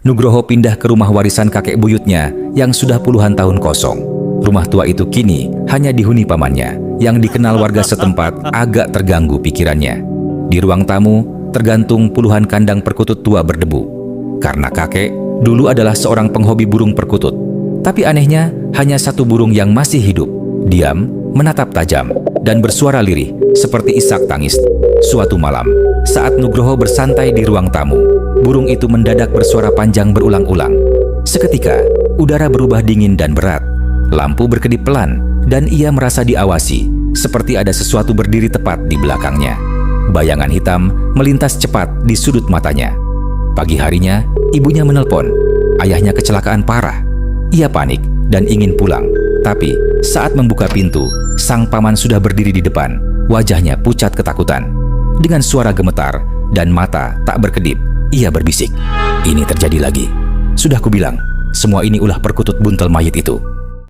Nugroho pindah ke rumah warisan kakek buyutnya yang sudah puluhan tahun kosong. Rumah tua itu kini hanya dihuni pamannya, yang dikenal warga setempat agak terganggu pikirannya. Di ruang tamu tergantung puluhan kandang perkutut tua berdebu. Karena kakek dulu adalah seorang penghobi burung perkutut. Tapi anehnya, hanya satu burung yang masih hidup. Diam, menatap tajam, dan bersuara lirih seperti isak tangis. Suatu malam, saat Nugroho bersantai di ruang tamu, burung itu mendadak bersuara panjang berulang-ulang. Seketika, udara berubah dingin dan berat. Lampu berkedip pelan, dan ia merasa diawasi, seperti ada sesuatu berdiri tepat di belakangnya. Bayangan hitam melintas cepat di sudut matanya. Pagi harinya, ibunya menelpon. Ayahnya kecelakaan parah. Ia panik dan ingin pulang. Tapi, saat membuka pintu, sang paman sudah berdiri di depan. Wajahnya pucat ketakutan. Dengan suara gemetar dan mata tak berkedip, ia berbisik, "Ini terjadi lagi. Sudah kubilang, semua ini ulah perkutut buntel mayit itu."